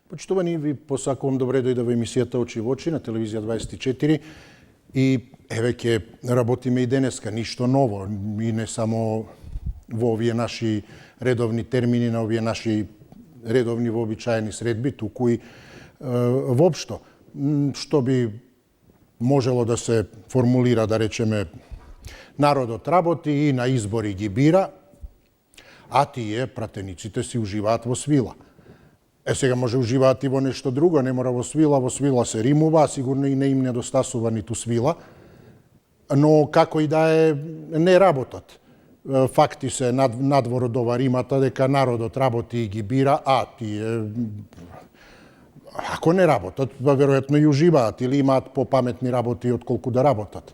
Почитувани, ви посакувам добре дојде во емисијата Очи во очи на телевизија 24 и еве ќе работиме и денеска, ништо ново, и не само во овие наши редовни термини, на овие наши редовни вообичаени средби, туку и воопшто. Што би можело да се формулира, да речеме, народот работи и на избори ги бира, а тие пратениците си уживаат во свила. Сега може уживаат и во нешто друго, не мора во свила се римува, сигурно и не им недостасува ниту свила, но како и да е, не работат. Факти се надвор од ова римата дека народот работи и ги бира, а тие, ако не работат, веројатно и уживаат или имаат попаметни работи отколку да работат.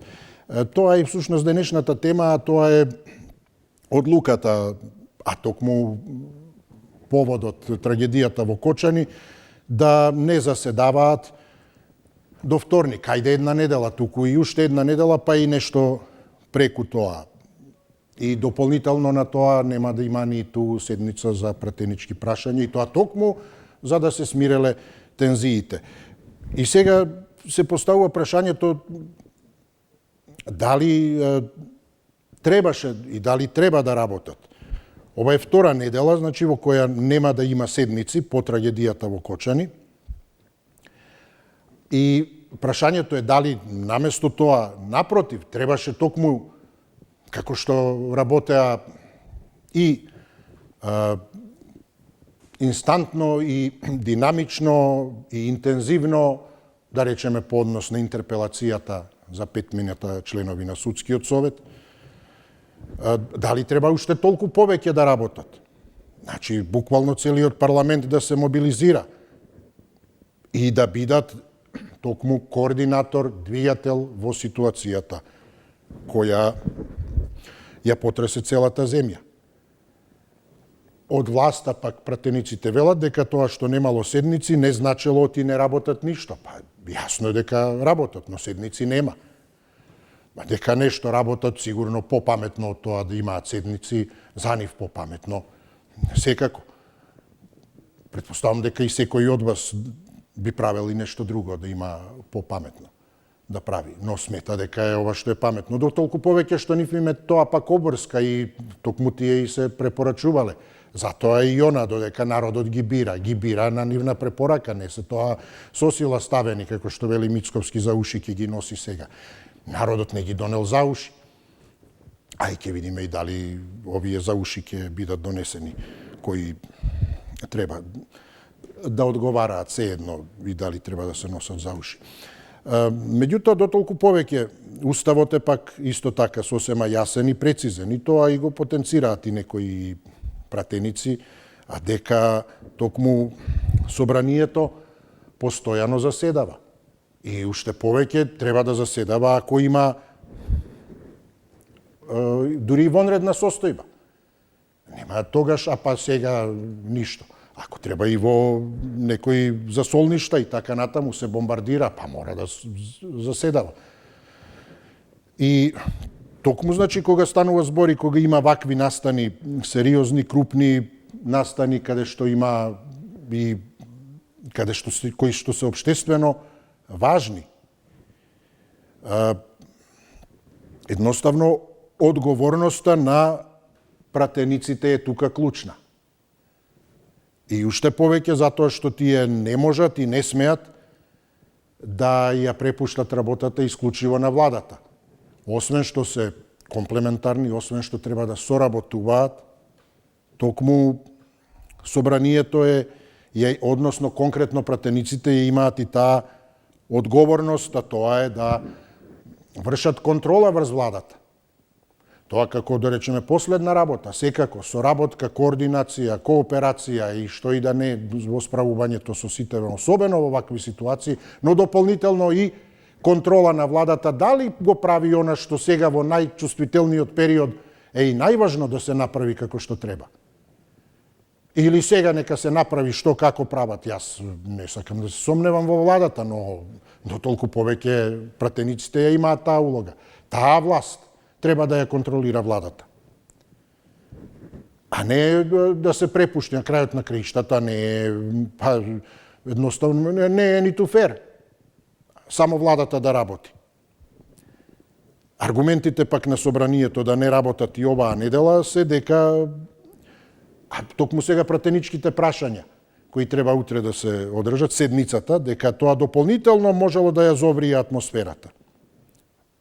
Тоа е всушност денешната тема, тоа е одлуката, а токму поводот трагедијата во Кочани, да не заседаваат до вторник, ајде една недела туку и уште една недела, па и нешто преку тоа. И дополнително на тоа нема да има ниту седница за пратенички прашања, и тоа токму за да се смиреле тензиите. И сега се поставува прашањето дали требаше и дали треба да работат. Ова е втора недела, значи, во која нема да има седници по трагедијата во Кочани. И прашањето е дали наместо тоа, напротив, требаше токму, како што работеа и инстантно, и динамично, и интензивно, да речеме по однос на интерпелацијата за 5 минута членови на Судскиот совет, дали треба уште толку повеќе да работат? Значи, буквално целиот парламент да се мобилизира и да бидат токму координатор, двијател во ситуацијата која ја потресе целата земја. Од власта пак пратениците велат дека тоа што немало седници не значело оти не работат ништо. Па јасно е дека работат, но седници нема. Дека нешто работат сигурно попаметно од тоа да имаат седници, за нив попаметно. Секако. Предпоставам дека и секој од вас би правил и нешто друго да има попаметно да прави, но смета дека е ова што е паметно. Дотолку повеќе што нив име тоа пак обврска и токму тие и се препорачувале. Затоа и она додека народот ги бира на нивна препорака, не се тоа со сила ставени, како што вели Мицковски, за уши ќе ги носи сега. Народот не ги донел за уши. А и ќе видиме и дали овие за уши ќе бидат донесени кои треба да одговараат sejedno и дали треба да се носат за уши. Меѓутоа, дотолку повеќе, Уставот е пак исто така сосема јасен и прецизен, и тоа и го потенцираат и некои пратеници, а дека токму собранието постојано заседава. И уште повеќе треба да заседава ако има дури и вонредна состојба. Нема тогаш, а па сега ништо. Ако треба и во некои засолништа и така натаму се бомбардира, па мора да заседава. И токму, значи, кога станува збори, кога има вакви настани, сериозни, крупни настани, каде што има и каде што кои што се општествено важни, едноставно одговорноста на пратениците е тука клучна. И уште повеќе затоа што тие не можат и не смеат да ја препуштат работата исклучиво на владата. Освен што се комплементарни, освен што треба да соработуваат, токму собранието е, односно конкретно пратениците имаат и таа одговорност, а тоа е да вршат контрола врз владата. Тоа како, да речеме, последна работа, секако, соработка, координација, кооперација и што и да не во справувањето со сите, особено во вакви ситуации, но дополнително и контрола на владата, дали го прави она што сега во најчувствителниот период е и најважно да се направи како што треба. Или сега нека се направи што како прават. Јас не сакам да се сомневам во владата, но толку повеќе пратениците ја имаат таа улога. Таа власт треба да ја контролира владата. А не да се препушти на крајот на краиштата, не е, едноставно не е ниту фер. Само владата да работи. Аргументите пак на собранието да не работат и оваа недела се дека токму сега пратеничките прашања кои треба утре да се одржат седмицата, дека тоа дополнително можело да ја зоври атмосферата.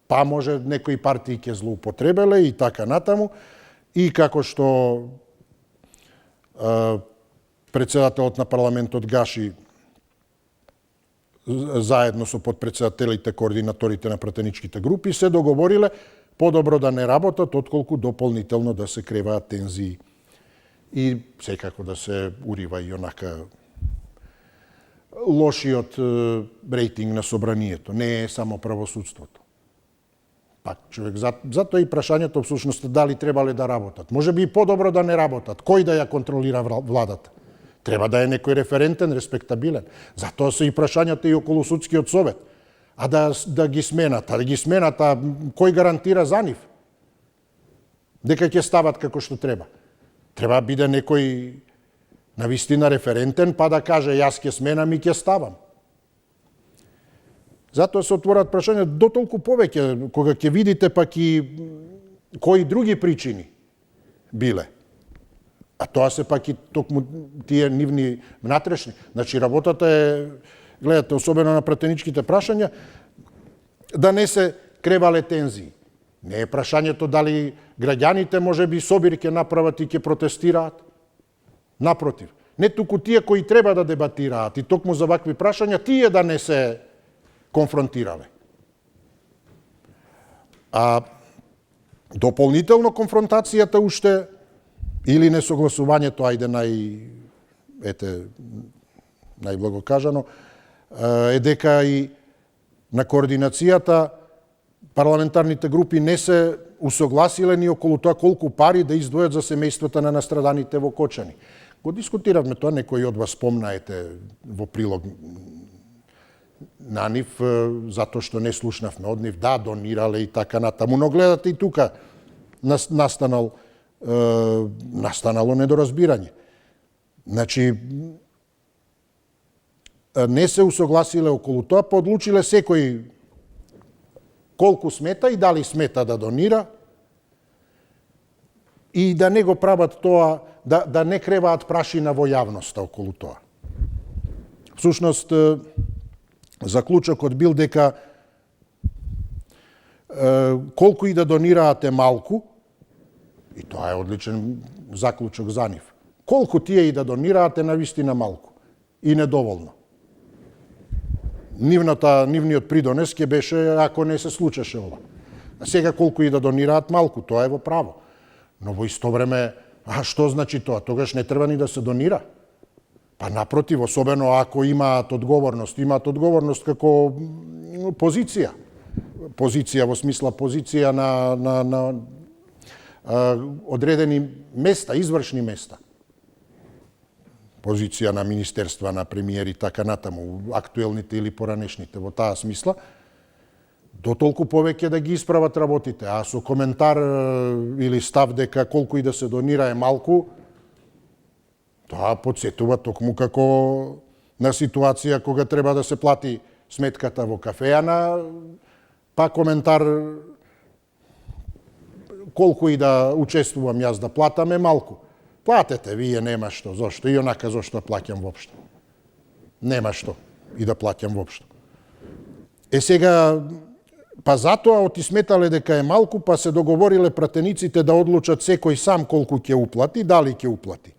Па може некои партии ќе злоупотребеле и така натаму, и како што председателот на парламентот Гаши заедно со подпредседателите, координаторите на пратеничките групи се договориле подобро да не работат, отколку дополнително да се креваат тензии и секако да се урива и онака лошиот рейтинг на собранието. Не е само правосудството. Пак, човек, затоа и прашањето всушност дали требале да работат. Може би и подобро да не работат. Кој да ја контролира владата? Треба да е некој референтен, респектабилен. Затоа се и прашањата и околу судскиот совет. А да ги сменат, кој гарантира за нив? Дека ќе стават како што треба. Треба биде некој навистина референтен, па да каже јас ќе сменам и ќе ставам. Затоа се отворат прашања дотолку повеќе, кога ќе видите пак и кои други причини биле. А тоа се пак и токму тие нивни внатрешни. Значи, работата е, гледате, особено на пратеничките прашања, да не се кревале тензии. Не е прашањето дали граѓаните може би собир ќе направат и ќе протестираат. Напротив, не туку тие кои треба да дебатираат и токму за вакви прашања, тие да не се конфронтирале. А дополнително конфронтацијата уште или несогласувањето, најблаго кажано, е дека и на координацијата парламентарните групи не се усогласиле ни околу тоа колку пари да издвојат за семејствата на настраданите во Кочани. Го дискутиравме тоа, некои од вас спомнаете во прилог на нив, затоа што не слушнавме од нив, да, донирале и така натаму, но гледате и тука настанало недоразбирање. Значи, не се усогласиле околу тоа, па одлучиле секој колку смета и дали смета да донира и да не го прават тоа, да не креваат прашина во јавноста околу тоа. Всушност, заклучокот бил дека колку и да донираат е малку, и тоа е одличен заклучок за нив. Колку тие и да донираат е навистина малку и недоволно. Нивниот придонес ќе беше ако не се случеше ова. А сега колку и да донираат малку, тоа е во право. Но во исто време, што значи тоа? Тогаш не треба ни да се донира. Па напротив, особено ако имаат одговорност како позиција. Позиција во смисла позиција на одредени места, извршни места. Позиција на министерства, на премиери, така натаму, актуелните или поранешните, во таа смисла, дотолку повеќе да ги исправат работите. А со коментар или став дека колку и да се донира е малку, тоа подсетува токму како на ситуација кога треба да се плати сметката во кафејана, па коментар колку и да учествувам јас да платам е малку. Платете, вие нема што, зошто? И онака зошто плаќам воопшто. Нема што и да плаќам воопшто. Сега, па затоа оти сметале дека е малку, па се договориле пратениците да одлучат секој сам колку ќе уплати, дали ќе уплати.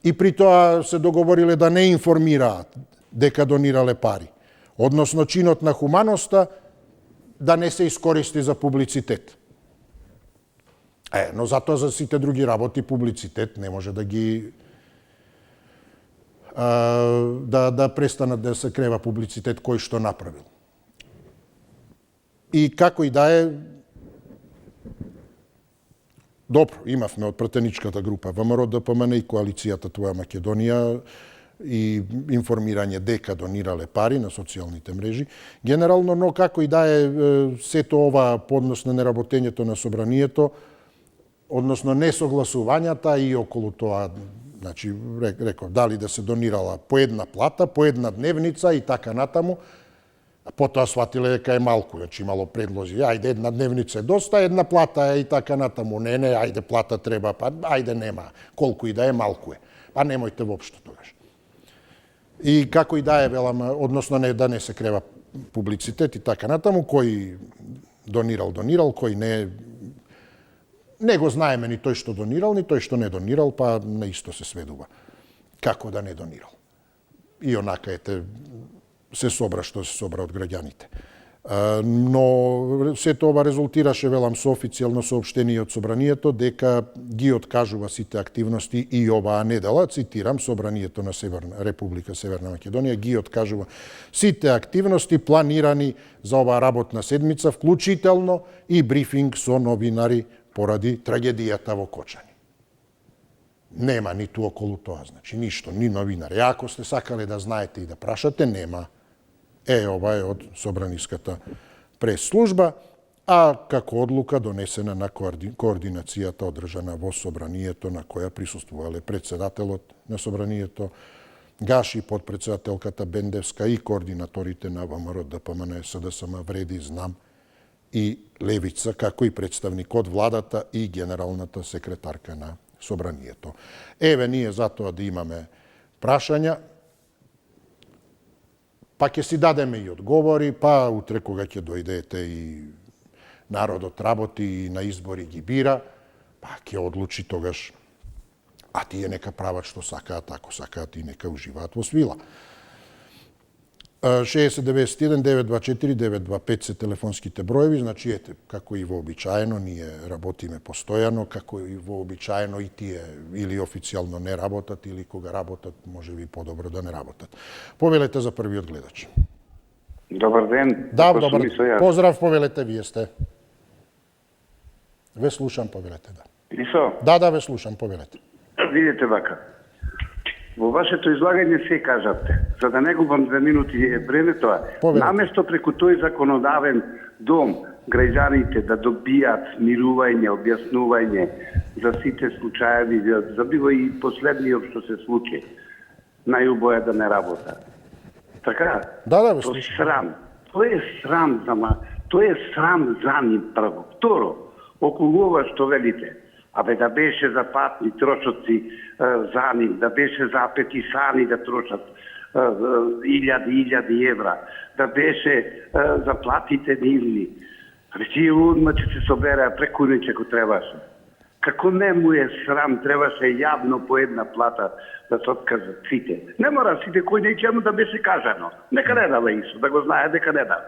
И при тоа се договориле да не информираат дека донирале пари. Односно, чинот на хуманоста да не се искористи за публицитет. Но затоа за сите други работи публицитет не може да ги да престанат да се крева публицитет кој што направил. И како и да е, Добро, имавме од пратеничката група ВМРО ДПМН и коалицијата Твоја Македонија и информирање дека донирале пари на социјалните мрежи. Генерално, но како и да е сето ова по однос на неработењето на собранието, односно несогласувањата и околу тоа, значи, реков, дали да се донирала по една плата, по една дневница и така натаму, а потоа сватиле дека е малку, значи имало предлози, ајде една дневница е доста, една плата е и така натаму, не, ајде плата треба, па ајде нема, колку и да е, малку е, па немојте воопшто тогаш. И како и да е, велам, односно да не се крева публицитет и така натаму, кој донирал, кој не го знаеме ни тој што донирал, ни тој што не донирал, па на исто се сведува. Како да не донирал? И онака ете, се собра што се собра од граѓаните. Но сето ова резултираше, велам, со официјално соопштение од собранието дека ги откажува сите активности и оваа недела, цитирам, собранието на Република Северна Македонија ги откажува сите активности планирани за оваа работна седмица, вклучително и брифинг со новинари поради трагедијата во Кочани. Нема ниту околу тоа, значи ништо, ни новинари. Ако сте сакале да знаете и да прашате, нема. Ова е од Собраниската прес-служба, а како одлука донесена на координацијата одржана во Собранието, на која присуствувале председателот на Собранието, Гаши, подпредседателката Бендевска и координаторите на ВМРО ДПМН, СДСМ, Вреди, Знам и Левица, како и представник од владата и генералната секретарка на Собранието. Еве, ние затоа да имаме прашања, па ќе си дадеме и одговори, па утре кога ќе дојдете и народот работи и на избори ги бира, па ќе одлучи тогаш, а тие нека прават што сакаат, ако сакаат и нека уживаат во свила. 6091-924-925 се телефонските броеви, значи ете, како и вообичаено, ние работиме постојано, како и вообичаено и тие или официјално не работат, или кога работат, може би по-добро да не работат. Повелете за првиот гледач. Добар ден. Да, добар ден. Поздрав, повелете, вие сте. Ве слушам, повелете, да. Исо? Да, ве слушам, повелете. Видите вака. Во вашето излагање се кажавте, за да не губам 2 минути е време тоа. Наместо преку тој законодавен дом граѓаните да добијат мирување, објаснување за сите случаеви, за било и последниот што се случи, најубо е да не работа. Така? Да, ве слушам. Срам. Тоа е срам за нив прво. Второ, околу ова што велите, да беше за патни трошоци за нив, да беше за апетисани да трошат 1000 евра, да беше за платите нивни. Тие одма ќе се собереа преку ноќ ако требаше. Како не му е срам, требаше јавно по една плата да се откажат сите. Не мора сите кој нечему да беше кажано. Нека не дава Исо, да го знае дека не дава.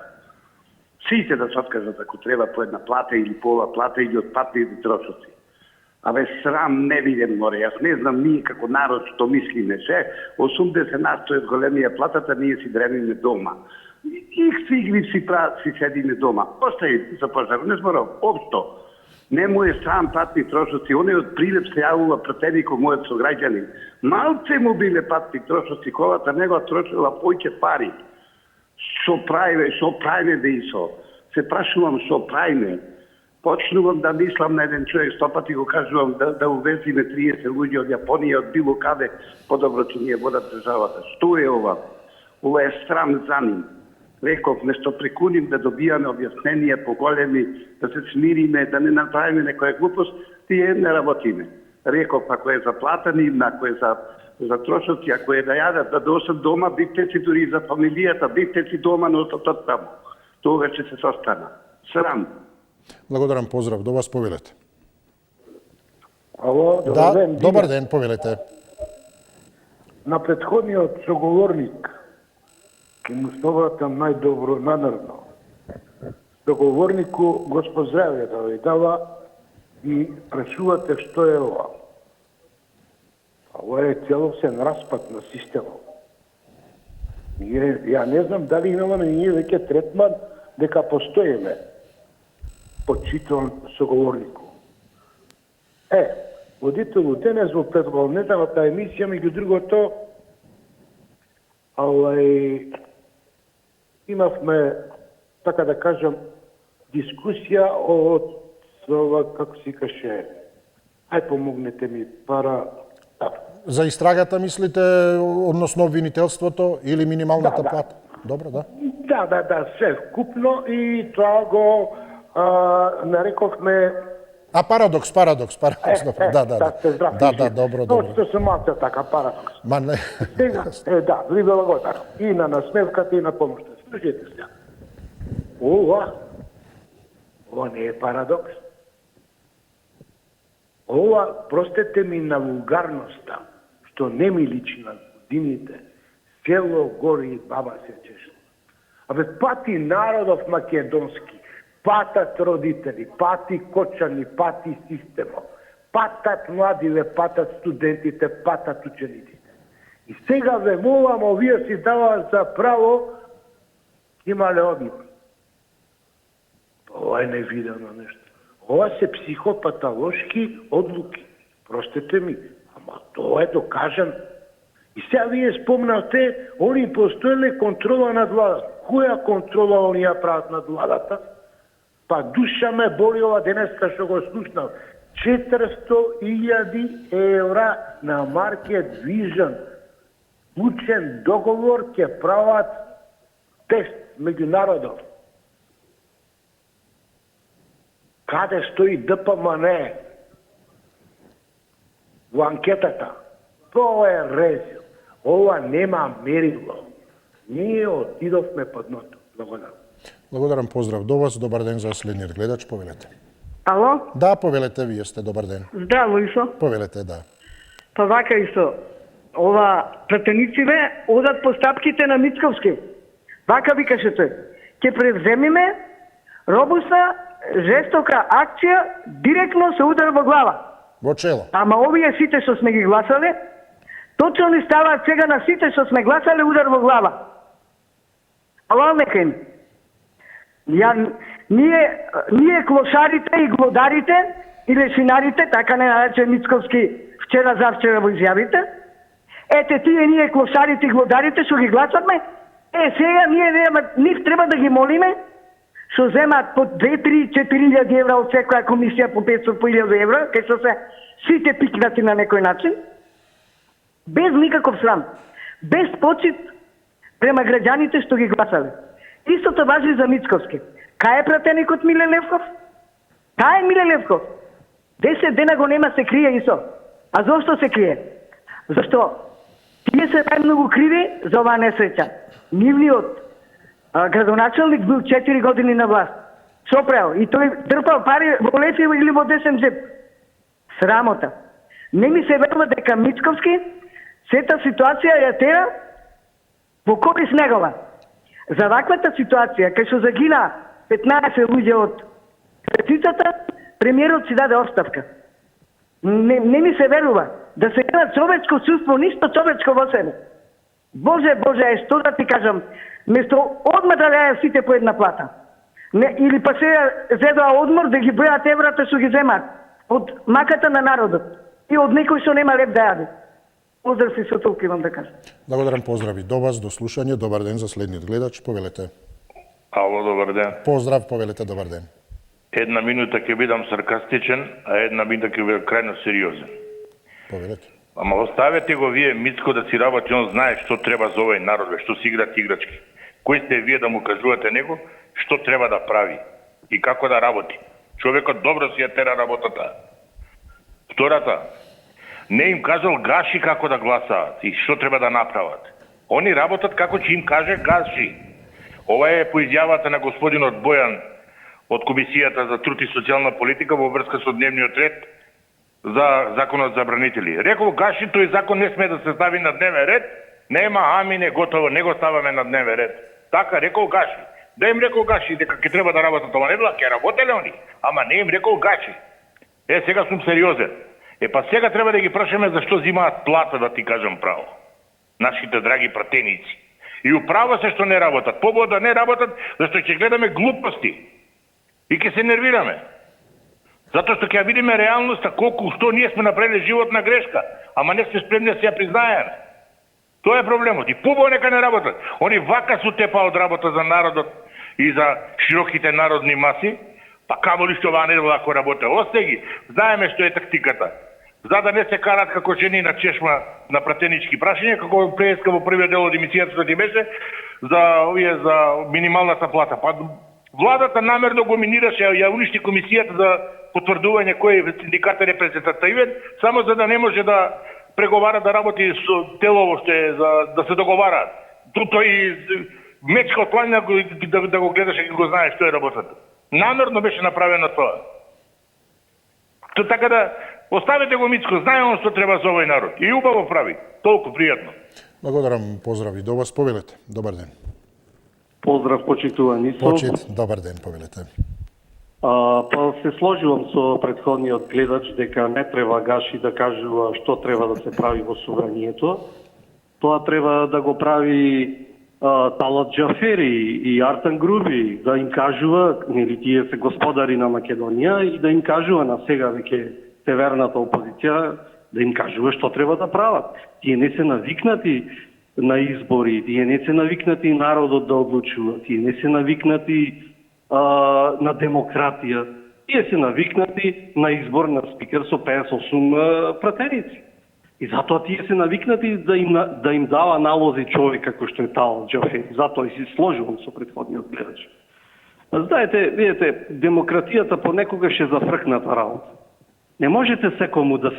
Сите да се откажат ако треба по една плата или пола плата или од патните трошоци. Срам не виден море. Јас не знам ние како народ што мислиме се. 80% од големија платата ние си дремиме дома. И си седиме дома. Остај за пожар, не зборам, општо. Не му е срам патни трошоци. Он од Прилеп се јавува пратеникот мојот сограѓанин. Малце му биле патни трошоци, колата него трошила појќе пари. Шо правиме да Исо? Се прашувам шо правиме. Почнувам да мислам на еден човек, стопати го кажувам да увезиме 30 луѓе од Јапонија, од било каде, подобро ќе ние водат државата. Што е ова? Ова е срам за ним. Реков, нешто преку ним да добијаме објасненија поголеми, да се смириме, да не направиме некоја глупост, тие не работиме. Реков, ако е за плата ним, ако е за трошоци, ако е да јадат, да дошат дома, бивте си дури за фамилијата, бивте си дома, но остатот таму. Тога ќе се состана. Срам. Благодарам, поздрав до вас, повелете. Ало, добар ден. Добар ден, повелете. На претходниот соговорник ќе му стовратам најдобро намерно. Договорнику го поздравя да ви дава и прашувате што е ова. Ова е целосен распад на системот. Ја не знам дали имаме ние веќе третман дека постоиме. Почитуван соговорнику. Водителу, денес во предголнетавата емисија, меѓу другото, имавме, така да кажам, дискусија од ова, како се каже, помогнете ми, За истрагата мислите, односно обвинителството или минималната плата? Добро, да. Да, се вкупно и тоа го нарековме... Парадокс, добро. Да, добро. Тоа се маца така, парадокс. Ма не. Сега, ви благодарам. И на насмевката и на помошта. Слушайте се. Ова не е парадокс. Ова, простете ми на вулгарноста, што не ми личи на годините, село гори и баба се чешла. Пати народов македонски, патат родители, пати кочани, пати системо, патат младиве, патат студентите, патат учениците. И сега ве молам, овие си даваат за право, имале одмор. Ова е невидено нешто. Ова се психопатолошки одлуки. Простете ми, ама тоа е докажано. И сега вие спомнавте, они постоеле контрола над владата. Која контрола они ја прават над владата? Душа ме боли ова денеска што го слушнав. 400.000 евра на Market Vision. Учен договор ќе прават тест меѓу народов. Каде стои ДПМН во анкетата? Тоа е резил. Ова нема мерило. Ние отидовме под дното. Благодарам. Благодарам, поздрав до вас. Добар ден за следниот гледач. Повелете. Ало? Да, повелете, вие сте. Добар ден. Здраво, Исо. Повелете, да. Па вака, Исо. Ова пратенициве одат по стапките на Мицковски. Вака ви кажете. Ќе превземиме робусна, жестока акција, директно се удар во глава. Во чело. Ама овие сите што сме ги гласале, точно ни ставаат сега на сите што сме гласале удар во глава. Ала нека им. Ние клошарите и глодарите и лешинарите, така не нарече Мицковски вчера завчера во изјавите, ете тие ние клошарите и глодарите што ги гласавме, сега нив треба да ги молиме што земат по 2-3-4.000 евра од секоја комисија по 500.000 евра, кај што се сите пикнати на некој начин, без никаков срам, без почит према граѓаните што ги гласале. Истото важи за Мицковски. Кај е пратеникот Миле Левков? Кај е Миле Левков? 10 дена го нема, се крие Исо. А зошто се крие? Зашто? Тие се најмногу криви за оваа несреќа. Нивниот градоначалник бил 4 години на власт. Што правил? И тој трпал пари во лев или во десен джеп. Срамота. Не ми се верува дека Мицковски сета ситуација ја тера во корис негова. За ваквата ситуација, кај што загина 15 луѓе од крстицата, премиерот си даде оставка. Не ми се верува да се има човечко чувство, ништо човечко во себе. Боже, што да ти кажам, место одмор да леја сите по една плата. Или па се зедоа одмор да ги бројат еврата што ги земат од маката на народот и од некој што нема леп да јаде. Поздрав си, со толку имам да кажам. Благодарам, поздрави до вас, до слушање. Добар ден за следниот гледач. Повелете. Ало, добар ден. Поздрав, повелете, добар ден. Една минута ќе бидам саркастичен, а една минута ќе бидам крајно сериозен. Повелете. Ама оставете го вие Мицко да си работи, он знае што треба за овој народ, што си играат играчки. Кој сте вие да му кажувате него што треба да прави и како да работи? Човекот добро си ја тера работата. Втората, не им кажал гаши како да гласаат и што треба да направат. Они работат како ќе им каже гаши. Ова е по изјавата на господинот Бојан од Комисијата за труд и социјална политика во врска со дневниот ред за законот за бранители. Рекол гаши, тој закон не сме да се стави на дневен ред, нема, не готово, не го ставаме на дневен ред. Така рекол гаши. Да им рекол гаши дека ќе треба да работат ова недела, ќе работеле они, ама не им рекол гаши. Сега сум сериозен. Па сега треба да ги прашаме зашто зимаат плата, да ти кажам право. Нашите драги пратеници. И управа се што не работат. Побода да не работат, зашто ќе гледаме глупости. И ќе се нервираме. Затоа што ќе видиме реалноста колку што ние сме направили животна грешка, ама не сме спремни да се ја признаеме. Тоа е проблемот. И побаво нека не работат. Они вака се тепаат работа за народот и за широките народни маси, па камо ли што оваа недела ако работа. Осте ги, знаеме што е тактиката. За да не се карат како жени на чешма на пратенички прашања, како преска во првиот дел од емисијата ти беше за минималната плата. Па владата намерно го минираше, ја уништи комисијата за потврдување кој е синдикат репрезентативен, само за да не може да преговара да работи со телово што е за да се договараат. Тој мечка од планина да го гледаше и го знае што е работата. Намерно беше направено тоа. Така да оставете го Мицко, знае он што треба за овој народ. И убаво прави. Толку пријатно. Благодарам, поздрави до вас, повелете. Добар ден. Поздрав, почитувани со. Почит, добар ден, повелете. Па се сложувам со претходниот гледач дека не треба Гаши да кажува што треба да се прави во собранието. Тоа треба да го прави Талат Џафери и Артан Груби, да им кажува, нели тие се господари на Македонија, и да им кажува на сега веќе северната опозиција, да им кажува што треба да прават. Тие не се навикнати на избори, тие не се навикнати народот да одлучува, тие не се навикнати на демократија, тие се навикнати на избор на спикер со 58 пратеници. И затоа тие се навикнати да им дава налози човек како што е Талат Џафери. Затоа и се сложувам со претходниот гледач. Знаете, видите, демократијата понекогаш е зафркната работа. Не можете секому да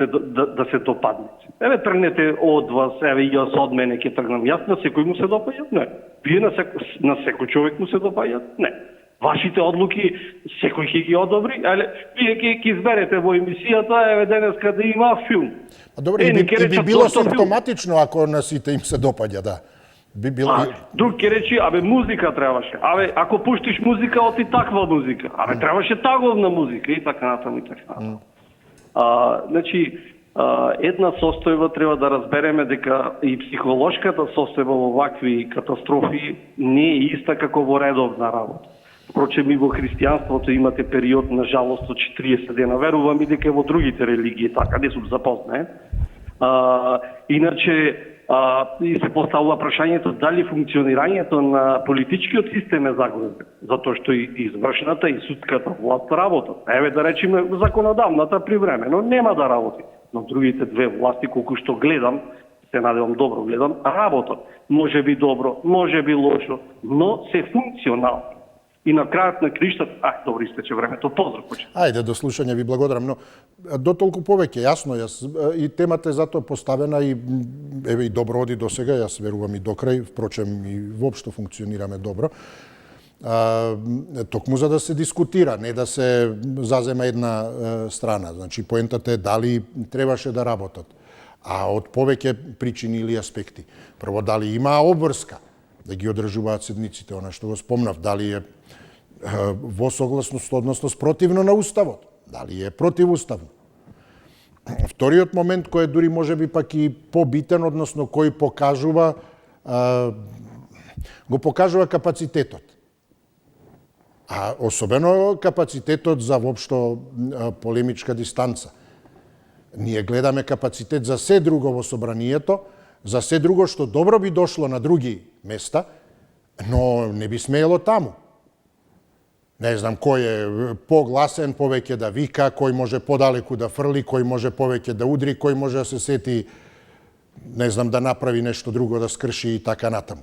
се допаднете. Еве тргнете од вас, еве и јас од мене ќе тргнам. Јас на секој му се допаѓат? Не. Вие на секој човек му се допаѓат? Не. Вашите одлуки секој ќе ги одобри, але вие ќе изберете во емисијата, еве денеска да има филм. Добре, и би било симптоматично ако на сите им се допаѓа, да. Би било... Друг ќе речи, музика требаше. Ако пуштиш музика, оти таква музика. Требаше таговна музика и така натаму и така натаму. Значи, една состојба треба да разбереме дека и психолошката состојба во вакви катастрофи не е иста како во редовна работа. Впрочем, и во христијанството имате период, на жалост, од 40 дена. Верувам и дека во другите религии така, не сум запознае. Иначе, и се поставува прашањето дали функционирањето на политичкиот систем е загрозен, затоа што и извршната и судската власт работат. Еве да речеме законодавната привремено нема да работи, но другите две власти, колку што гледам, се надевам добро гледам, работат. Може би добро, може би лошо, но се функционални. И на крајот на криштата, добро истече времето, поздрав. Ајде, до слушање, ви благодарам, но до толку повеќе, јасно, и темата е затоа поставена и еве и добро оди до сега, јас верувам и до крај, впрочем и воопшто функционираме добро. Токму за да се дискутира, не да се зазема една страна. Значи, поентата е дали требаше да работат, а од повеќе причини или аспекти. Прво, дали има обврска да ги одржуваат седниците, она што го спомнав, дали е во согласност, односно спротивно на Уставот, дали е противуставно. Вториот момент кој е дури може би пак и побитен, односно кој покажува го покажува капацитетот. А особено капацитетот за воопшто полемичка дистанца. Ние гледаме капацитет за се друго во собранието, за се друго што добро би дошло на други места, но не би смеело таму. Не знам кој е погласен, повеќе да вика, кој може подалеку да фрли, кој може повеќе да удри, кој може да се сети, не знам, да направи нешто друго, да скрши и така натаму.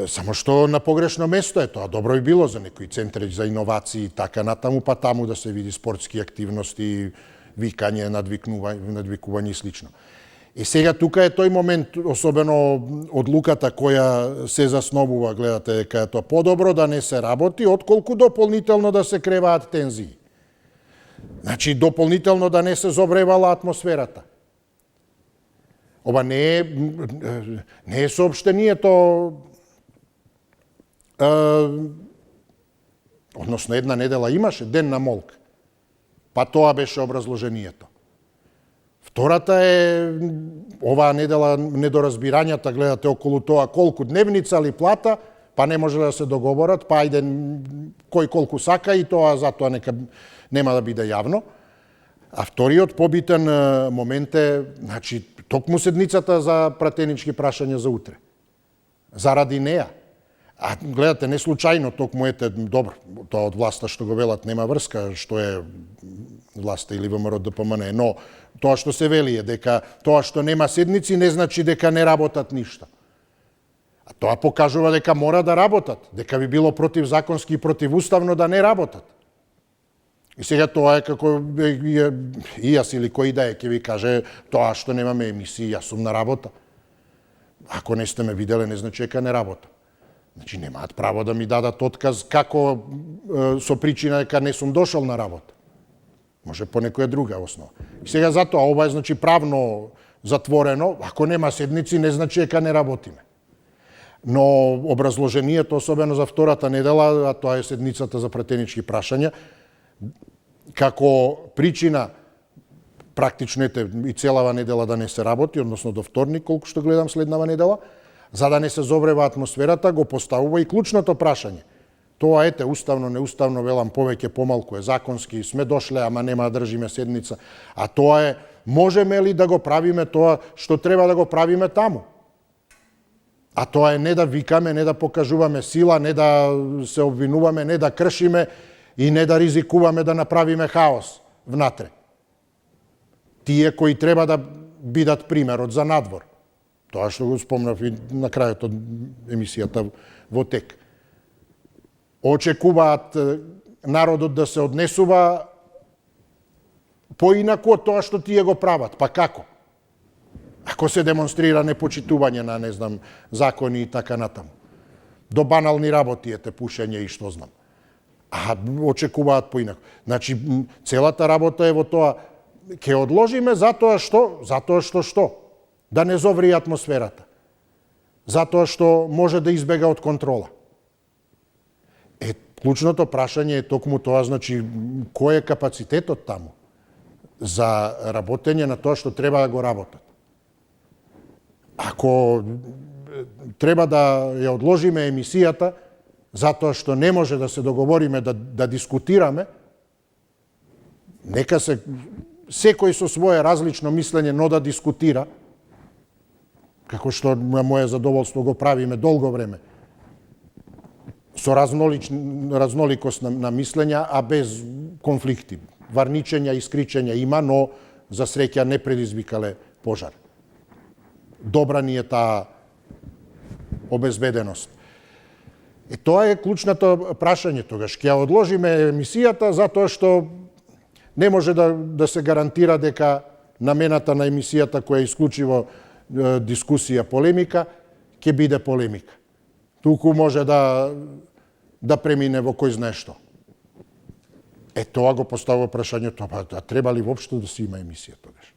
Само што на погрешно место е тоа. Добро би било за некои центри за иновации и така натаму, па таму да се види спортски активности, викање, надвикување и слично. И сега тука е тој момент, особено одлуката која се засновува, гледате дека е тоа подобро да не се работи, отколку дополнително да се креваат тензии. Значи, дополнително да не се зобревала атмосферата. Ова не е соопштението, односно една недела имаше ден на молк, па тоа беше образложението. Втората е оваа недела недоразбирањата, гледате околу тоа колку дневница ли плата, па не може да се договорат, па ајде кој колку сака и тоа затоа нека нема да биде јавно. А вториот побитен момент е, значи, токму седницата за пратенички прашања за утре. Заради неа. А гледате, не случајно токму ете, добро, тоа од власта што го велат нема врска, што е власта или ВМРО ДПМН, но тоа што се вели е дека тоа што нема седници не значи дека не работат ништо. А тоа покажува дека мора да работат, дека би било противзаконски и противуставно да не работат. И сега тоа е како и јас или кој да е ќе ви каже тоа што немаме емисии, јас сум на работа. Ако не сте ме виделе, не значи дека не работам. Значи немаат право да ми дадат отказ како со причина дека не сум дошол на работа. Може по некоја друга основа. И сега затоа ова е значи правно затворено, ако нема седници не значи дека не работиме. Но образложението, особено за втората недела, а тоа е седницата за пратенички прашања, како причина практично и целава недела да не се работи, односно до вторник, колку што гледам следнава недела, за да не се зоврева атмосферата, го поставува и клучното прашање. Тоа ете, уставно, неуставно, велам, повеќе, помалку е законски, сме дошле, ама нема да држиме седница. А тоа е, можеме ли да го правиме тоа што треба да го правиме таму? А тоа е не да викаме, не да покажуваме сила, не да се обвинуваме, не да кршиме и не да ризикуваме да направиме хаос внатре. Тие кои треба да бидат примерот за надвор. Тоа што го спомнав и на крајот од емисијата во ТЕК. Очекуваат народот да се однесува поинаку од тоа што тие го прават. Па како? Ако се демонстрира непочитување на, не знам, закони и така натаму. До банални работи ете пушење и што знам. А очекуваат поинаку. Значи, целата работа е во тоа, ќе одложиме затоа што? Да не зоври атмосферата. Затоа што може да избега од контрола. Клучното прашање е токму тоа, значи, кој е капацитетот таму за работење на тоа што треба да го работат. Ако треба да ја одложиме емисијата, затоа што не може да се договориме да дискутираме, нека се секој со свое различно мислење, но да дискутира, како што на моје задоволство го правиме долго време, со разноликост на мислења, а без конфликти. Варничења и скричења има, но за среќа не предизвикале пожар. Добра ни е таа обезбеденост. Тоа е клучното прашање тогаш. Ќе одложиме емисијата затоа што не може да се гарантира дека намената на емисијата која е исклучиво дискусија, полемика, ќе биде полемика. Туку може да премине во кој знае што. Тоа го поставува прашањето, а треба ли воопшто да се има емисија тогаш?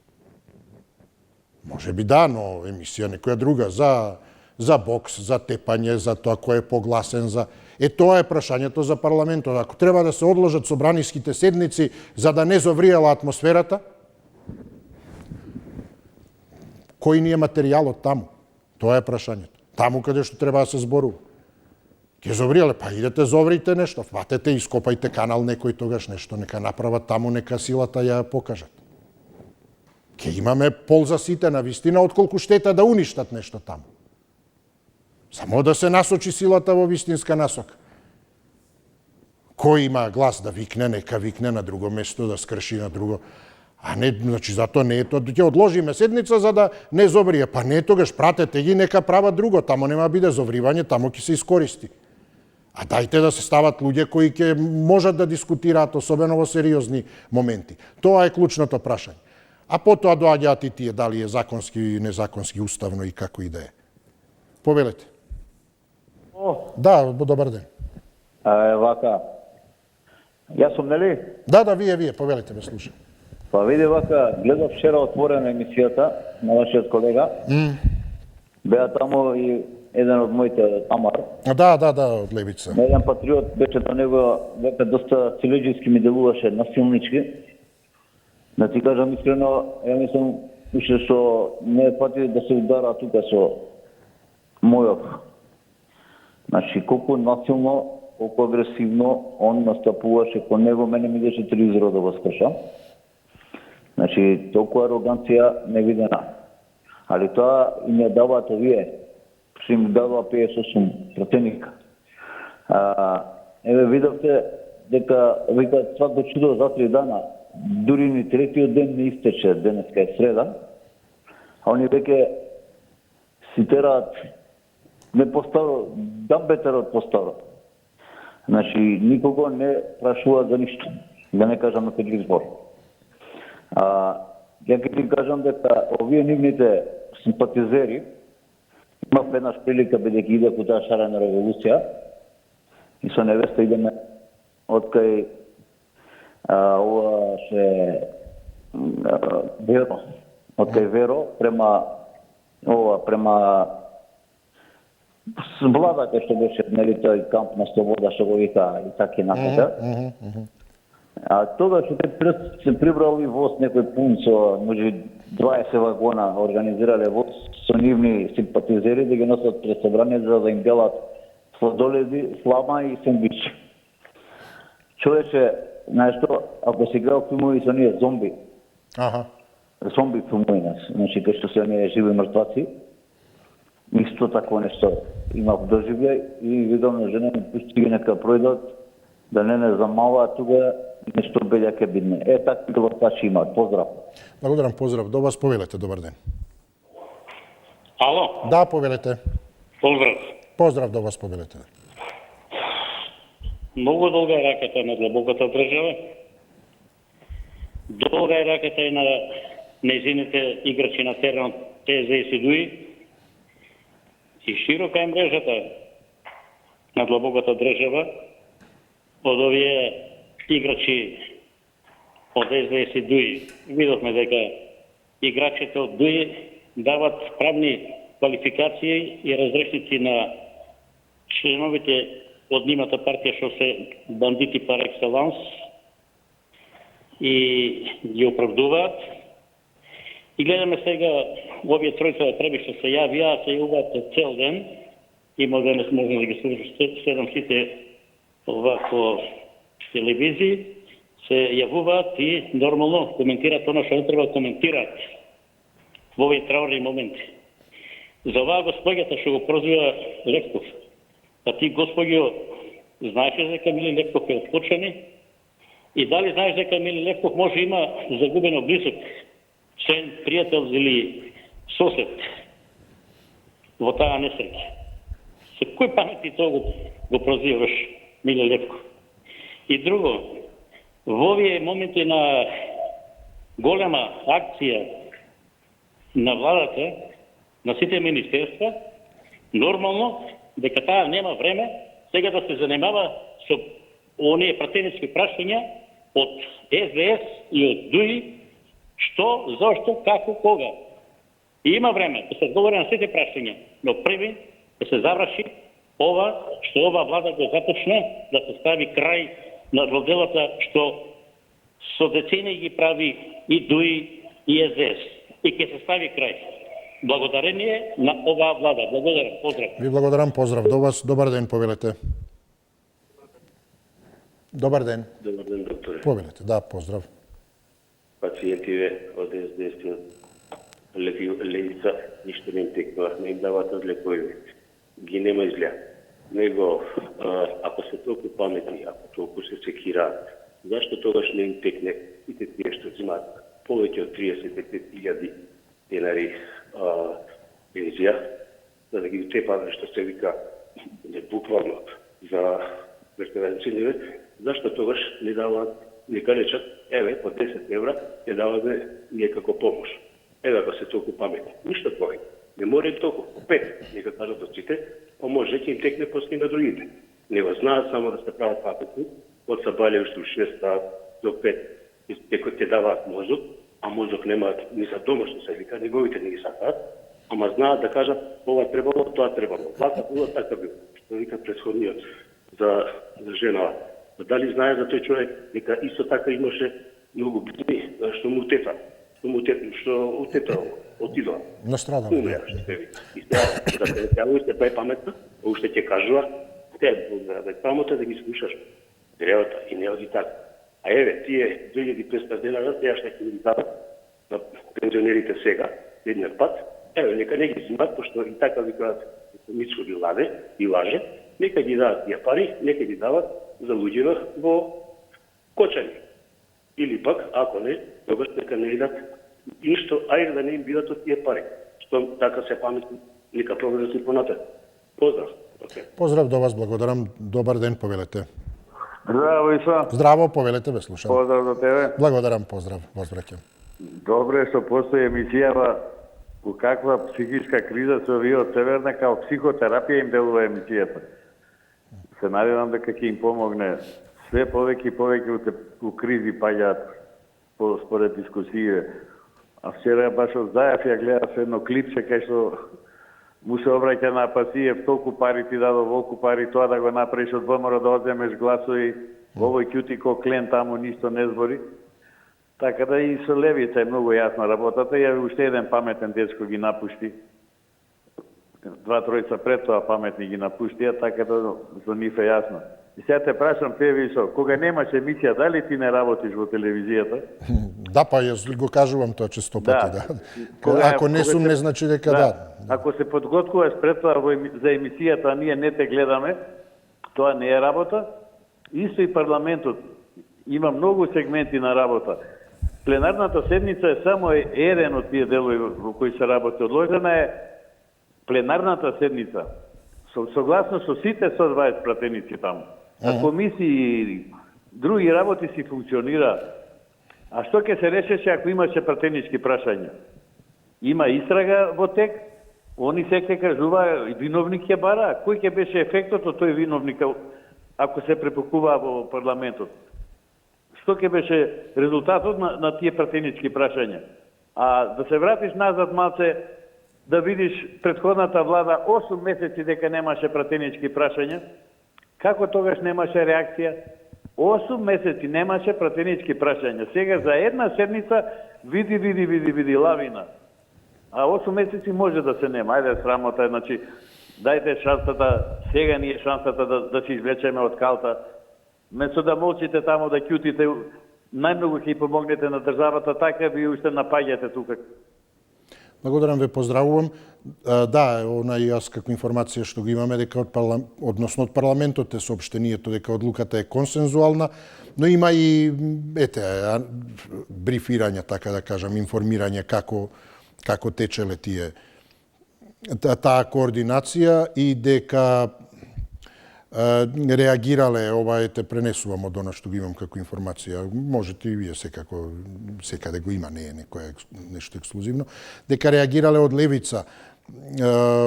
Може би да, но емисија некоја друга, за бокс, за тепање, за тоа кој е погласен, тоа е прашањето за парламентот. Ако треба да се одложат собраниските седници за да не зовриела атмосферата, кој ни е материјалот таму? Тоа е прашањето. Таму каде што треба да се зборува. Ке зовриеле, па идете зоврите нешто, фатете, ископајте канал некој тогаш нешто, нека направат таму, нека силата ја покажат. Ке имаме полза сите на вистина, отколку штета да уништат нешто таму. Само да се насочи силата во вистинска насока. Кој има глас да викне, нека викне на друго место, да скрши на друго. А не, значи, затоа не е тоа. Ќе одложиме седница за да не зоврие. Па не тогаш, пратете ги, нека прават друго. Тамо нема биде зовривање, тамо ќе се искористи. А дајте да се стават луѓе кои ќе можат да дискутираат, особено во сериозни моменти. Тоа е клучното прашање. А потоа доаѓаат и тие, дали е законски, незаконски, уставно и како и да е. Повелете. Да, добар ден. Вака, јас сум, нели? Да, вие, повелете, ме слушам. Па види вака, гледав вчера отворена емисијата на вашиот колега. Беа таму и еден од моите Амар. Да, од Левица. Еден патриот беше до него, века доста силиџиски ми делуваше, насилнички. Да ти кажам искрено, ја мислам, уште што не е пати да се удара тука со Мојов. Значи, колку насилно, колку агресивно он настапуваше кон него, мене ми беше телевизорот да го скрша. Значи, толку ароганција невидена. Али тоа им ја даваат овие, што им дава 58 пратеника. Еве, видовте дека викаат свако чудо за 3 дана, дури ни третиот ден не истече, денеска е среда, а они веќе си тераат не постаро, дамбетер од постаро. Значи, никого не прашуваат за ништо, да не кажам на теглив збор. Ја ќе ти кажам дека овие нивните симпатизери имав еднаш прилика, бидејќи идев у таа шарена револуција, и со невеста идеме од кај ова ше Веро, од кај Веро према Владата, што беше, нели, тој камп на Слобода, што го вика и така и накака. А тогаш се прибрали воз некој пун со може 20 вагона, организирале воз со нивни симпатизери да ги носат пред собрание за да им делат сладоледи, слама и сендвичи. Човече, знаеш што, ако си гледал филмови со ние зомби, зомби филмови нас, значи кај што се оние живи мртваци, исто такво нешто имав доживле и видам на жена ми пусти ги нека пројдат, да не замалаат тука, нешто белја ке бидне. Такви гласачи имаат. Поздрав. Благодарам, поздрав. До вас повелете, добар ден. Ало? Да, повелете. Поздрав. Поздрав до вас, повелете. Многу долга е раката на длабоката држава. Долга е раката и на нејзините играчи на теренот ТЗ и Сидуи. И широка е мрежата на длабоката држава од овие играчи од СДС и ДУИ. Видовме дека играчите од ДУИ дават правни квалификации и разрешници на членовите од нивната партија што се бандити пар екселанс и ги оправдуваат. И гледаме сега овие тројца преби што се јавија, се јавуваат цел ден. Има денес можно да ги следам сите овако телевизии, се јавуваат и нормално коментираат оно што не треба да коментираат во овие траурни моменти. За оваа господјата што го прозива Левков, а ти господјо знаеш дека Мили Левков е од Почани и дали знаеш дека Мили Левков може има загубено близок член, пријател или сосед во таа несреќа? Се кој памети тоа го прозиваш Мили Левков? И друго, во овие моменти на голема акција на владата, на сите министерства, нормално дека таа нема време сега да се занимава со оние пратенички прашања од СДС и од ДУИ, што, зошто, како, кога. И има време да се одговори на сите прашања, но први да се заврши ова што ова влада го започна, да се стави крај на злоделата што со децени ги прави и ДУИ и СДС. И ќе се стави крај. Благодарение на оваа влада. Благодарам, поздрав. Ви благодарам, поздрав до вас. Добар ден, повелете. Добар ден. Добар ден, докторе. Повелете, да, поздрав. Пациентиве од СДС Левица ништо не им текнува, не им даваат одлекови. Ги нема изгледа. Него, ако се толку паметни, ако толку се секираат, зашто тогаш не им текне сите тие што взимаат повеќе од 35.000 денари пензија, за да ги тепа што се вика буквално за вертевенциниве, зашто тогаш не даваат, не кажат, еве, по 10 евра ќе даваме ние како помош. Еве, ако се толку паметни. Ништо повеќе. Не мора и толку. 5, нека кажат од сите, поможе ќе им текне после на другите. Не го знаат само да се прават паметни, од Сабалевишто 6 до 5, дека ќе даваат мозок, а мозок немаат ни за дома што се вика, неговите не ги сакаат, ама знаат да кажат ова требало, тоа требало. Вака било, така било. Што вика претходниот за жена. Дали знае за тој човек дека исто така имаше многу битни што му утета, што утета отидоа. Настрадали. Умреа, што се вика. И сега, тя уште па е паметна, уште ќе кажува, те да памота да ги слушаш древата и не оди така. А еве, тие 2500 денара, сега што ќе ги дадат на пензионерите сега, еден пат, еве, нека не ги зимат, пошто и така викаат, Мицко ги лаже, нека ги дадат тие пари, нека ги дават за луѓето во Кочани. Или пак, ако не, тогаш нека не идат ништо, ајде да не им бидат од тие пари. Што така се паметни, нека продолжат и понатаму. Поздрав. Поздрав до вас, благодарам. Добар ден, повелете. Здраво, Исо. Здраво, повелете, бе слушам. Поздрав до тебе. Благодарам, поздрав, возвраќам. Добре што постои емисијава у каква психичка криза се овие од Северна, као психотерапија им делува емисијата. Се надевам дека ќе им помогне. Све повеќе и повеќе у кризи паѓаат според дискусија. А вчера баш од Зајав ја гледав едно клипче кај што му се обраќа на Пасиев, толку пари ти дадо, волку пари, тоа да го направиш од ВМРО да одземеш гласови, овој кјути ко клен таму ништо не збори. Така да и со левица е многу јасна работата, ја уште еден паметен дечко ги напушти. Два-тројца пред тоа паметни ги напуштија, така да за нив е јасно. И сега те прашам, Певишо, кога немаш емисија, дали ти не работиш во телевизијата? Да, па јас го кажувам тоа често пати, да. Ако не сум, не значи дека да. Ако се подготвуваш пред тоа за емисијата, а ние не те гледаме, тоа не е работа. Исто и парламентот има многу сегменти на работа. Пленарната седница е само еден од тие делови во кои се работи. Одложена е пленарната седница. Согласно со сите 120 пратеници таму. А комисии и други работи си функционира. А што ќе се решеше ако имаше пратенички прашања? Има истрага во тек, они се ќе кажува, виновник ќе бара. Кој ќе беше ефектот од тој виновник ако се препукува во парламентот? Што ќе беше резултатот на тие пратенички прашања? А да се вратиш назад малце, да видиш претходната влада 8 месеци дека немаше пратенички прашања, како тогаш немаше реакција? 8 месеци немаше пратенички прашања. Сега за една седница види лавина. А 8 месеци може да се нема. Ајде срамота, значи дајте шансата, сега ни е шансата да се извлечеме од калта. Место да молчите тамо, да ќутите, најмногу ќе помогнете на државата, така ви уште напаѓате тука. Благодарам, ве поздравувам. Да, она и јас како информација што го имаме дека од парламентот е соопштението дека одлуката е консензуална, но има и брифирање, така да кажам, информирање како течеле таа координација и дека реагирале, ова пренесувам од она што го имам како информација, можете и вие секаде го има, не е нешто ексклузивно, дека реагирале од левица,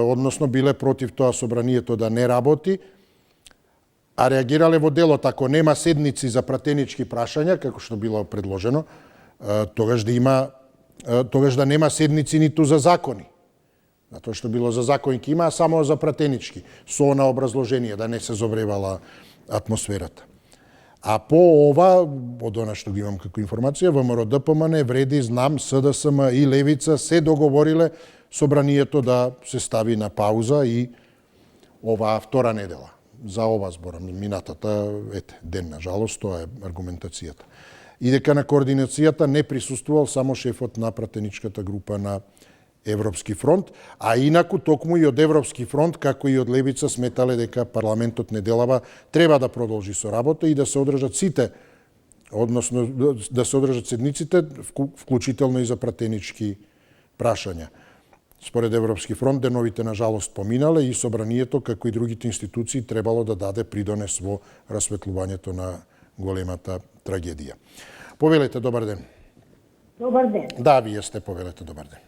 односно биле против тоа собранието да не работи, а реагирале во делот, ако нема седници за пратенички прашања, како што било предложено, тогаш да нема седници ниту за закони. Затоа што било за закони ќе има, а само за пратенички, со она образложение, да не се зовревала атмосферата. А по ова, од она што ги имам како информација, ВМРО ДПМН, Вреди, Знам, СДСМ и Левица се договориле собранието да се стави на пауза и оваа втора недела. За ова зборам, минатата ден, на жалост, тоа е аргументацијата. И дека на координацијата не присуствувал само шефот на пратеничката група на Европски фронт, а инаку токму и од Европски фронт, како и од Левица, сметале дека парламентот неделава треба да продолжи со работа и да се одржат сите, односно да се одржат седниците, вклучително и за пратенички прашања. Според Европски фронт, деновите на жалост поминале и собранието, како и другите институции, требало да даде придонес во расветлувањето на големата трагедија. Повелете, добар ден. Добар ден. Да, вие сте, повелете, добар ден.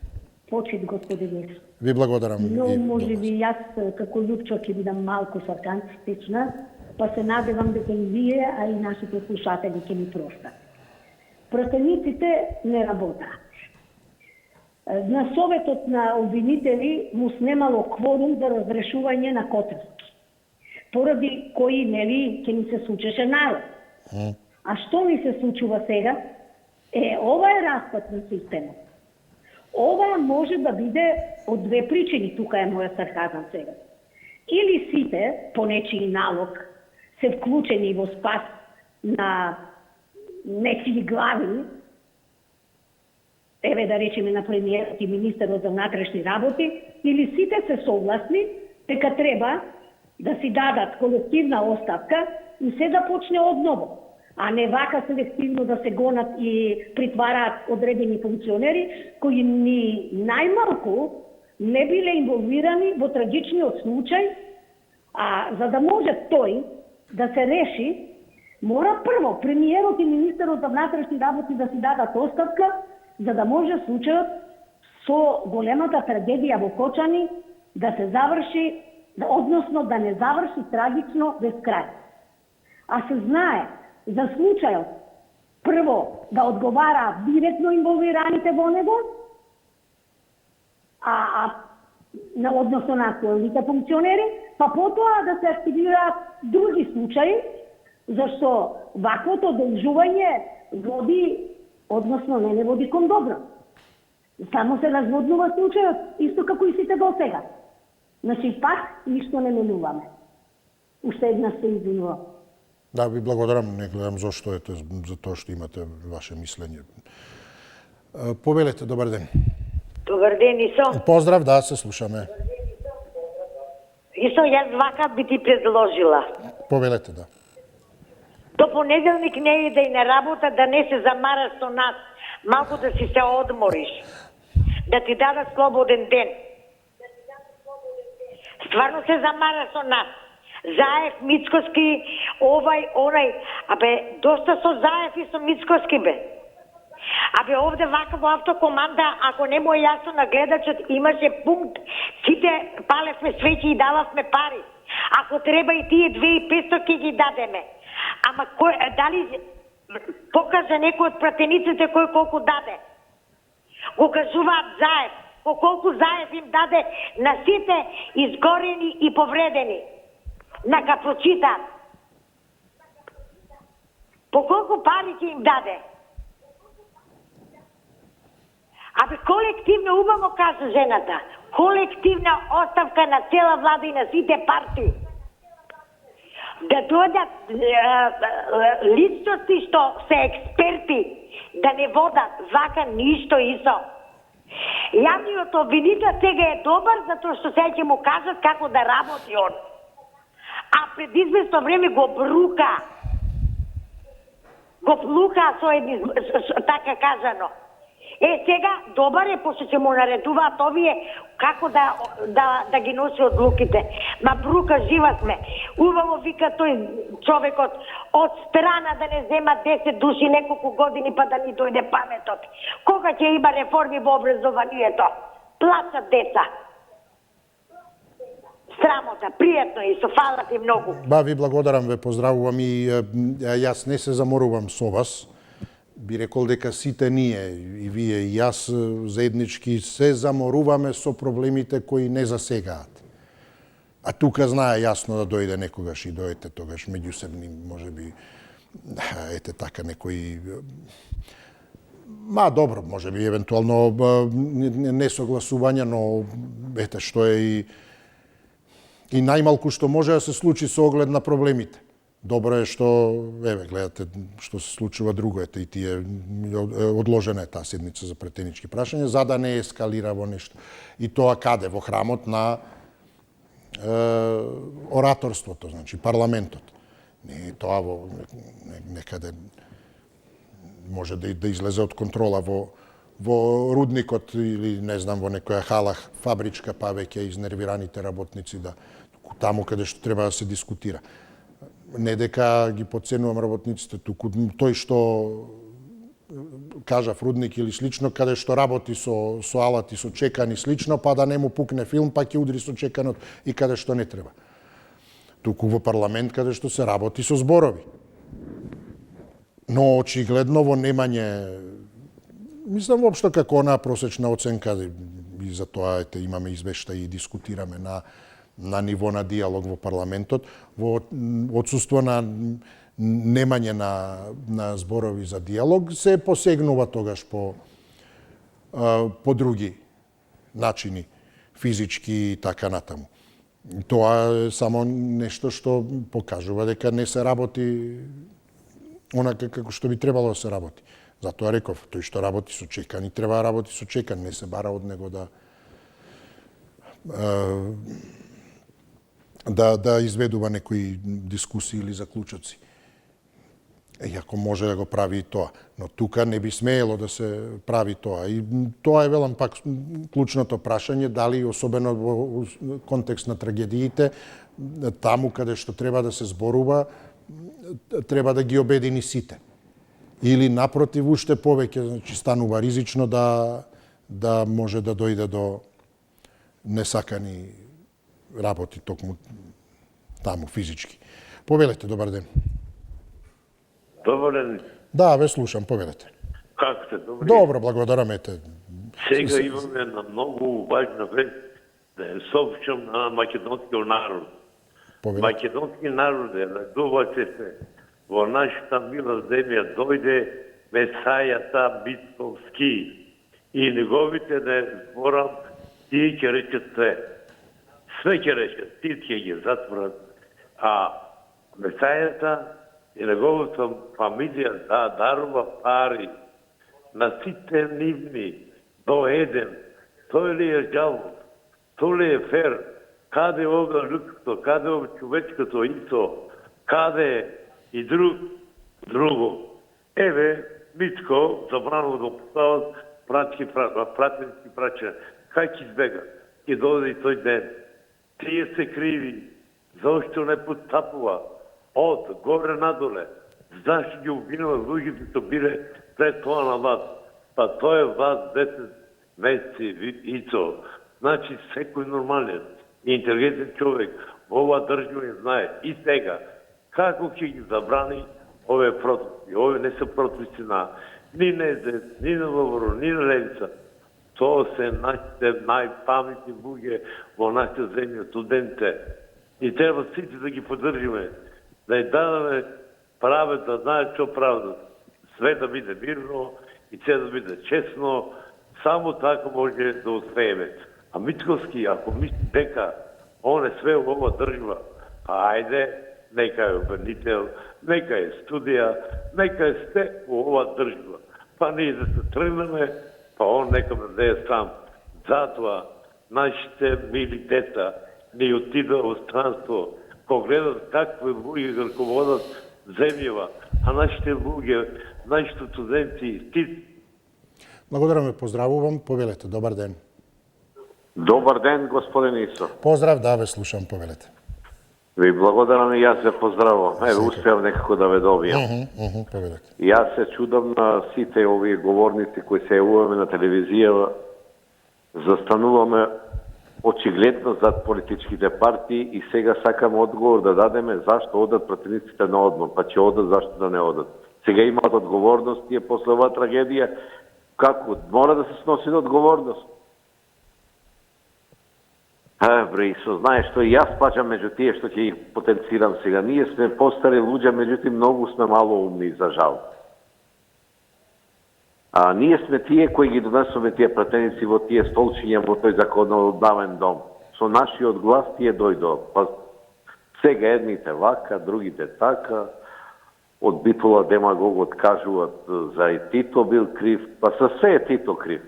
Почит, господин. Ви благодарам. Но може би јас како Лупчо ќе бидам малку саркастична, па се надевам дека и вие, а и нашите слушатели ќе ми простат. Пратениците не работаат. На Советот на обвинители му снемало кворум за разрешување на Котарски, поради кои, нели, ќе ни се случеше народ. А што ни се случува сега? Ова е распад на системот. Ова може да биде од две причини, тука е моја сарказам сега. Или сите, по нечiji налог, се вклучени во спас на нечии глави, еве да речеме на премиерот и министерот за внатрешни работи, или сите се согласни дека треба да си дадат колективна оставка и се да почне одново, а не вака селективно да се гонат и притвараат одредени функционери кои ни најмалку не биле инволвирани во трагичниот случај, а за да може тој да се реши, мора прво премиерот и министерот за внатрешни работи да си дадат оставка, за да може случајот со големата трагедија во Кочани да се заврши, односно да не заврши трагично без крај. А се знае за случајот прво да одговара директно инволвираните во него, односно на актуелните функционери, па потоа да се активираат други случаи, зашто ваквото должување води, односно не води кон добро. Само се разводнува случајот, исто како и сите до сега. Значи, пак ништо не менуваме. Уште една се извинувам. Да, ви благодарам, не гледам зошто ете за тоа што имате ваше мислење. Повелете, добар ден. Добар ден, Исо. Поздрав, да, се слушаме. Исо, јас вака би ти предложила. Повелете, да. До понеделник не иде и на работа, да не се замараш со нас. Малку да си се одмориш. Да ти дадат слободен ден. Стварно се замараш со нас. Заев, Мицкоски, овај, онај. Доста со Заев и со Мицкоски, бе. Овде вака во автокоманда, ако не му е јасно на гледачот, имаше пункт, сите палевме свеќи и дававме пари. Ако треба и тие 2500 ќе ги дадеме. Ама дали покажа некој од пратениците кој колку даде? Го кажуваат Заев. По колку Заев им даде на сите изгорени и повредени. Нака прочитаат. По колку пари ќе им даде? Колективно, убаво кажа жената, колективна оставка на цела влада и на сите партии. Да дојдат личности што се експерти, да не водат вака ништо, Исо. Јавниот обвинител сега е добар затоа што сега ќе му кажат како да работи он. А пред известно време го брука. Го плука со едни, така кажано. Сега добар е, пошто ќе му наредуваат овие како да ги носи одлуките. Ма брука, жива сме. Убаво вика тој човекот од страна да не зема 10 души неколку години па да ни дојде паметот. Кога ќе има реформи во образованието? Плачат деца. Срамота, пријатно и фала ти многу. Ви благодарам, ве поздравувам и јас не се заморувам со вас. Би рекол дека сите ние, и вие и јас, заеднички се заморуваме со проблемите кои не засегаат. А тука знае јасно да дојде некогаш и дојдете тогаш меѓусебни, можеби, ете така, некои... Добро, можеби, евентуално несогласувања, но ете што е и најмалку што може да се случи со оглед на проблемите. Добро е што, гледате што се случува друго, и тие одложена е таа седница за претенички прашања, за да не ескалира во нешто. И тоа каде? Во храмот на ораторството, значи парламентот. Не тоа некаде може да излезе од контрола во рудникот или не знам во некоја хала фабричка, па веќе изнервираните работници таму каде што треба да се дискутира. Не дека ги подценувам работниците туку, тој што кажав рудник или слично, каде што работи со алати, со чекан и слично, па да не му пукне филм, па ќе удри со чеканот и каде што не треба. Туку во парламент каде што се работи со зборови. Но очигледно во немање, мислам воопшто како онаа просечна оценка, и за тоа имаме извештај и дискутираме на ниво на диалог во парламентот, во отсуство на немање на зборови за диалог, се посегнува тогаш по по други начини, физички и така натаму. Тоа е само нешто што покажува дека не се работи онака како што би требало да се работи. Затоа реков, тој што работи со чекан и треба да работи со чекан, не се бара од него да изведува некои дискусии или заклучоци. Иако може да го прави и тоа. Но тука не би смеело да се прави тоа. И тоа е, велам пак, клучното прашање, дали, особено во контекст на трагедиите, таму каде што треба да се зборува, треба да ги обедини сите. Или, напротив, уште повеќе, значи, станува ризично да може да дојде до несакани работи токму таму, физички. Повелете, добар ден. Добар ден. Да, ве слушам, повелете. Како сте, добри? Добро, благодараме те. Сега имаме една многу важна вест да ја соопштам на македонскиот народ. Повелете. Македонски народ радувате се. Во нашата мила земја дојде Месајата Мицковски и неговите не зборам, тие ќе речат све. Све ќе речат, тие ќе ги затворат. А Месајата и неговата фамилија дарува пари на сите нивни до еден. Тој ли е жалост? Тој ли е фер? Каде ова людското? Каде ова човечкото исто? Каде и друго? Еве, Мицко забрано да постават пратенски прача. Кај ќе избега? Ќе дојде и тој ден. Тие се криви. Зошто не постапува? Од горе надоле. Зашто ги обвинува луѓето што биле пред тоа на вас? Па тоа е вас 10 месеци ицо. Значи секој нормален и интелигентен човек во оваа држава не знае и сега како ќе ги забрани овие протести. Овие не се протести на ни НСДС, ни на ВМРО, ни на левица. Тоа се нашите најпаметни луѓе во нашата земја, студентите. И треба сите да ги поддржиме, да ја дадеме правед, да знаат што правда. Све да биде мирно и се да биде честно, само така може да успееме. А Мицковски, ако мисли дека он е све во ова држава, ајде, нека е обвинител, нека е студија, нека е све во ова држава. Па ние да се тргнеме, па он нека да е сам. Затоа нашите мили деца не отида во странство, кога гледат какви луѓе ги рководат земјава, а нашите луѓе, нашите студенти, Благодараме, поздравувам, повелете, добар ден. Добар ден, господин Исо. Поздрав, да, ве слушам, повелете. Ви благодарам и јас ве поздравувам. Еве, успеав некако да ве добијам. Повелете. Јас се чудам на сите овие говорници кои се јавуваме на телевизија, застануваме очигледно зад политичките партии и сега сакаме одговор да дадеме зашто одат пратениците на одмор, па ќе одат, зашто да не одат. Сега имаат одговорност тие после оваа трагедија, како мора да се сноси одговорност. Исо, знаеш што и јас плачам меѓу тие што ќе ги потенцирам сега. Ние сме постари луѓе, меѓутоа многу сме мало умни, за жал. А ние сме тие кои ги донесоме тие пратеници во тие столчиња во тој законодавен дом. Со нашиот глас тие дојдоа. Па сега едните вака, другите така. Од Битола демагогот кажуваат за и Тито бил крив, па со се е Тито крив.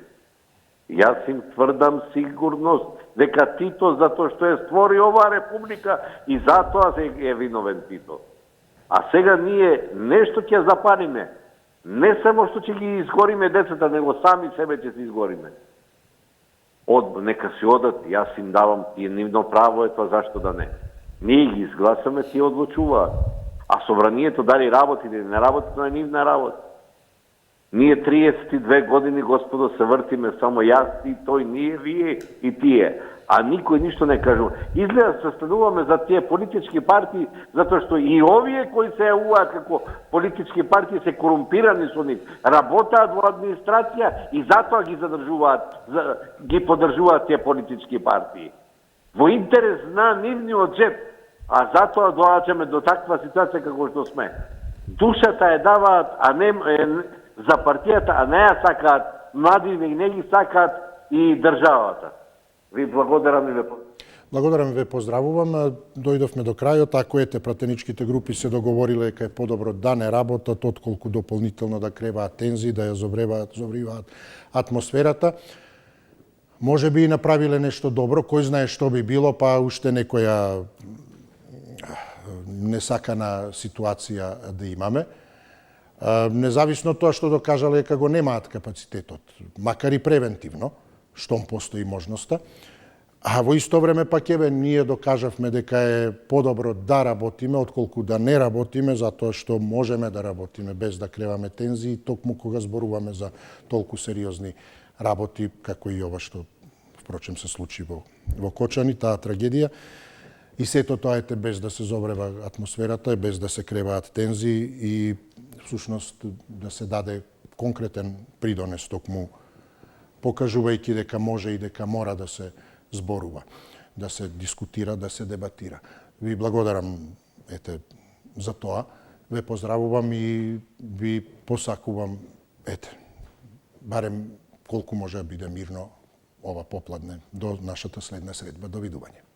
Јас им тврдам сигурност дека Тито затоа што е створи оваа република и затоа е виновен Тито. А сега ние нешто ќе запариме. Не само што ќе ги изгориме децата, него сами себе ќе се изгориме. Нека си одат, јас им давам, тие нивно право е тоа, зашто да не. Ние ги изгласаме, тие одлучуваат. А собранието дали работи или не работи, тоа е нивна работа. Ние 32 години, господо, се вртиме само јас и тој, ние, вие и тие. А никој ништо не кажува. Изгледа се стануваме за тие политички партии, затоа што и овие кои се јавуваат како политички партии се корумпирани со нив, работаат во администрација и затоа ги задржуваат, ги поддржуваат тие политички партии. Во интерес на нивниот джеб, а затоа доаѓаме до таква ситуација како што сме. Душата ја даваат, а не за партијата, а не ја сакаат младите не ги сакаат и државата. Ви благодарам и ве Благодарам, ве поздравувам. Дојдовме до крајот. Ако ете пратеничките групи се договориле дека е подобро да не работат, отколку дополнително да креваат тензии, да ја зобриваат атмосферата, може би и направиле нешто добро, кој знае што би било, па уште некоја несакана ситуација да имаме. Независно тоа што докажале дека го немаат капацитетот, макар и превентивно, штом постои можноста. А во исто време пак еве ние докажавме дека е подобро да работиме отколку да не работиме, затоа што можеме да работиме без да креваме тензии, токму кога зборуваме за толку сериозни работи како и ова што впрочем се случи во Кочани, таа трагедија. И сето тоа ете без да се зобрева атмосферата, без да се креваат тензии и всушност да се даде конкретен придонес токму покажувајќи дека може и дека мора да се зборува, да се дискутира, да се дебатира. Ви благодарам за тоа, ве поздравувам и ви посакувам барем колку може да биде мирно ова попладне до нашата следна средба. Довидување.